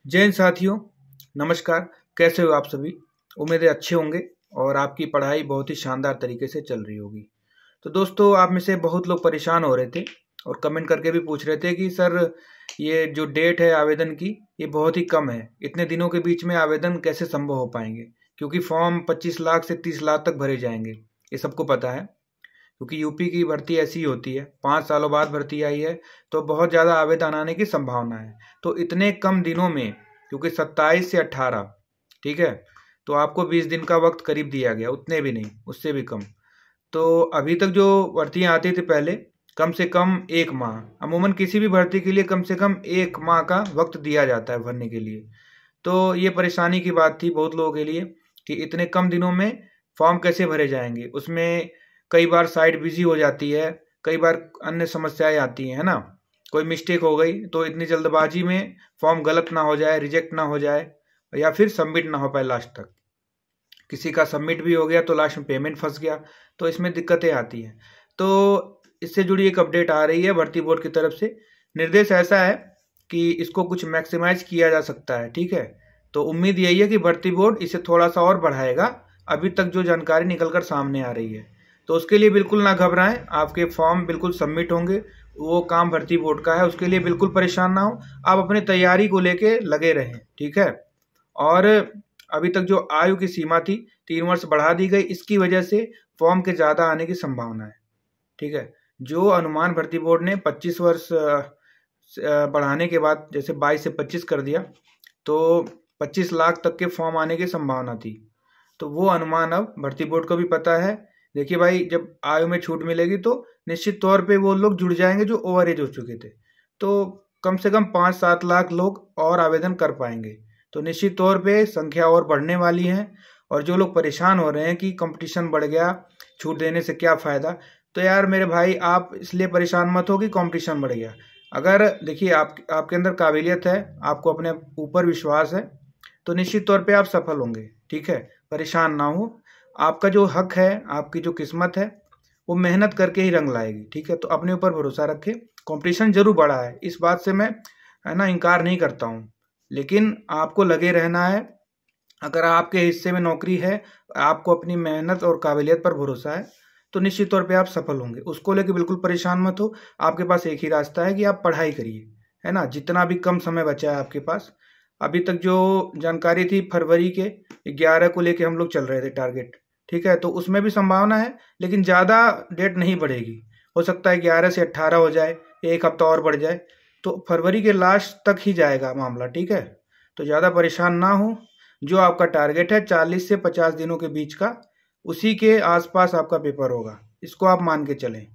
जय हिंद साथियों, नमस्कार। कैसे हो आप सभी? उम्मीद है अच्छे होंगे और आपकी पढ़ाई बहुत ही शानदार तरीके से चल रही होगी। तो दोस्तों, आप में से बहुत लोग परेशान हो रहे थे और कमेंट करके भी पूछ रहे थे कि सर ये जो डेट है आवेदन की, ये बहुत ही कम है। इतने दिनों के बीच में आवेदन कैसे संभव हो पाएंगे? क्योंकि फॉर्म 25 लाख से 30 लाख तक भरे जाएंगे, ये सबको पता है। क्योंकि यूपी की भर्ती ऐसी ही होती है, 5 सालों बाद भर्ती आई है तो बहुत ज़्यादा आवेदन आने की संभावना है। तो इतने कम दिनों में, क्योंकि 27 से 18, ठीक है, तो आपको 20 दिन का वक्त करीब दिया गया, उतने भी नहीं, उससे भी कम। तो अभी तक जो भर्तियाँ आती थी पहले, कम से कम 1 माह, अमूमन किसी भी भर्ती के लिए कम से कम 1 माह का वक्त दिया जाता है भरने के लिए। तो ये परेशानी की बात थी बहुत लोगों के लिए कि इतने कम दिनों में फॉर्म कैसे भरे जाएंगे। उसमें कई बार साइट बिजी हो जाती है, कई बार अन्य समस्याएं आती हैं, है ना। कोई मिस्टेक हो गई तो इतनी जल्दबाजी में फॉर्म गलत ना हो जाए, रिजेक्ट ना हो जाए, या फिर सबमिट ना हो पाए लास्ट तक। किसी का सबमिट भी हो गया तो लास्ट में पेमेंट फंस गया, तो इसमें दिक्कतें आती हैं। तो इससे जुड़ी एक अपडेट आ रही है भर्ती बोर्ड की तरफ से। निर्देश ऐसा है कि इसको कुछ मैक्सिमाइज किया जा सकता है, ठीक है। तो उम्मीद यही है कि भर्ती बोर्ड इसे थोड़ा सा और बढ़ाएगा, अभी तक जो जानकारी निकल कर सामने आ रही है। तो उसके लिए बिल्कुल ना घबराएं, आपके फॉर्म बिल्कुल सबमिट होंगे। वो काम भर्ती बोर्ड का है, उसके लिए बिल्कुल परेशान ना हो। आप अपनी तैयारी को लेके लगे रहें, ठीक है। और अभी तक जो आयु की सीमा थी 3 वर्ष बढ़ा दी गई, इसकी वजह से फॉर्म के ज़्यादा आने की संभावना है, ठीक है। जो अनुमान भर्ती बोर्ड ने 25 वर्ष बढ़ाने के बाद, जैसे 22 से 25 कर दिया, तो 25 लाख तक के फॉर्म आने की संभावना थी। तो वो अनुमान अब भर्ती बोर्ड को भी पता है। देखिए भाई, जब आयु में छूट मिलेगी तो निश्चित तौर पे वो लोग जुड़ जाएंगे जो ओवर एज हो चुके थे। तो कम से कम 5-7 लाख लोग और आवेदन कर पाएंगे। तो निश्चित तौर पे संख्या और बढ़ने वाली है। और जो लोग परेशान हो रहे हैं कि कंपटीशन बढ़ गया, छूट देने से क्या फ़ायदा, तो यार मेरे भाई, आप इसलिए परेशान मत हो कि कंपटीशन बढ़ गया। अगर देखिए आपके अंदर काबिलियत है, आपको अपने ऊपर विश्वास है, तो निश्चित तौर पे आप सफल होंगे, ठीक है। परेशान ना हो। आपका जो हक है, आपकी जो किस्मत है, वो मेहनत करके ही रंग लाएगी, ठीक है। तो अपने ऊपर भरोसा रखें। कंपटीशन जरूर बढ़ा है, इस बात से मैं, है ना, इनकार नहीं करता हूँ, लेकिन आपको लगे रहना है। अगर आपके हिस्से में नौकरी है, आपको अपनी मेहनत और काबिलियत पर भरोसा है, तो निश्चित तौर पे आप सफल होंगे। उसको लेके बिल्कुल परेशान मत हो। आपके पास एक ही रास्ता है कि आप पढ़ाई करिए, है ना। जितना भी कम समय बचा है आपके पास, अभी तक जो जानकारी थी फरवरी के 11 को लेके हम लोग चल रहे थे टारगेट, ठीक है। तो उसमें भी संभावना है, लेकिन ज़्यादा डेट नहीं बढ़ेगी। हो सकता है 11 से 18 हो जाए, 1 हफ्ता और बढ़ जाए, तो फरवरी के लास्ट तक ही जाएगा मामला, ठीक है। तो ज़्यादा परेशान ना हो। जो आपका टारगेट है 40 से 50 दिनों के बीच का, उसी के आसपास आपका पेपर होगा, इसको आप मान के चलें,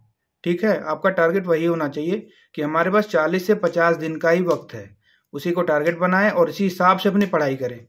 ठीक है। आपका टारगेट वही होना चाहिए कि हमारे पास 40 से 50 दिन का ही वक्त है, उसी को टारगेट बनाएं और इसी हिसाब से अपनी पढ़ाई करें।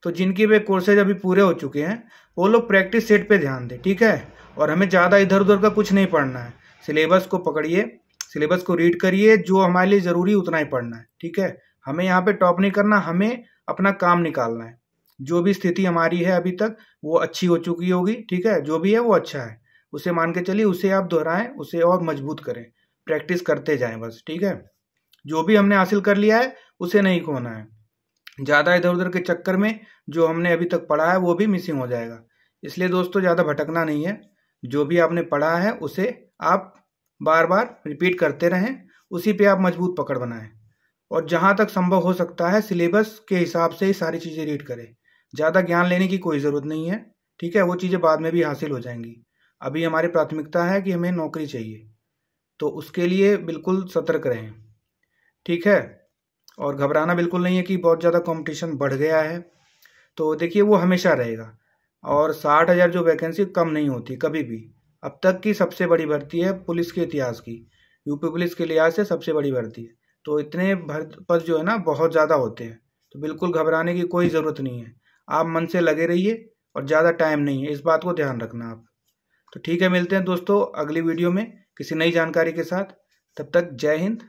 तो जिनके वे कोर्सेज अभी पूरे हो चुके हैं, वो लोग प्रैक्टिस सेट पे ध्यान दें, ठीक है। और हमें ज़्यादा इधर उधर का कुछ नहीं पढ़ना है। सिलेबस को पकड़िए, सिलेबस को रीड करिए, जो हमारे लिए ज़रूरी उतना ही पढ़ना है, ठीक है। हमें यहाँ पे टॉप नहीं करना, हमें अपना काम निकालना है। जो भी स्थिति हमारी है अभी तक, वो अच्छी हो चुकी होगी, ठीक है। जो भी है वो अच्छा है, उसे मान के चलिए, उसे आप दोहराएं, उसे और मजबूत करें, प्रैक्टिस करते जाएं बस, ठीक है। जो भी हमने हासिल कर लिया है उसे नहीं खोना है। ज़्यादा इधर उधर के चक्कर में जो हमने अभी तक पढ़ा है वो भी मिसिंग हो जाएगा। इसलिए दोस्तों, ज़्यादा भटकना नहीं है। जो भी आपने पढ़ा है उसे आप बार बार रिपीट करते रहें, उसी पे आप मजबूत पकड़ बनाएं। और जहाँ तक संभव हो सकता है सिलेबस के हिसाब से ही सारी चीज़ें रीड करें। ज़्यादा ज्ञान लेने की कोई ज़रूरत नहीं है, ठीक है। वो चीज़ें बाद में भी हासिल हो जाएंगी। अभी हमारी प्राथमिकता है कि हमें नौकरी चाहिए, तो उसके लिए बिल्कुल सतर्क रहें, ठीक है। और घबराना बिल्कुल नहीं है कि बहुत ज़्यादा कंपटीशन बढ़ गया है। तो देखिए, वो हमेशा रहेगा। और 60,000 जो वैकेंसी कम नहीं होती कभी भी। अब तक की सबसे बड़ी भर्ती है पुलिस के इतिहास की, यूपी पुलिस के लिहाज से सबसे बड़ी भर्ती है। तो इतने पद जो है ना, बहुत ज़्यादा होते हैं। तो बिल्कुल घबराने की कोई ज़रूरत नहीं है। आप मन से लगे रहिए और ज़्यादा टाइम नहीं है, इस बात को ध्यान रखना आप। तो ठीक है, मिलते हैं दोस्तों अगली वीडियो में किसी नई जानकारी के साथ। तब तक जय हिंद,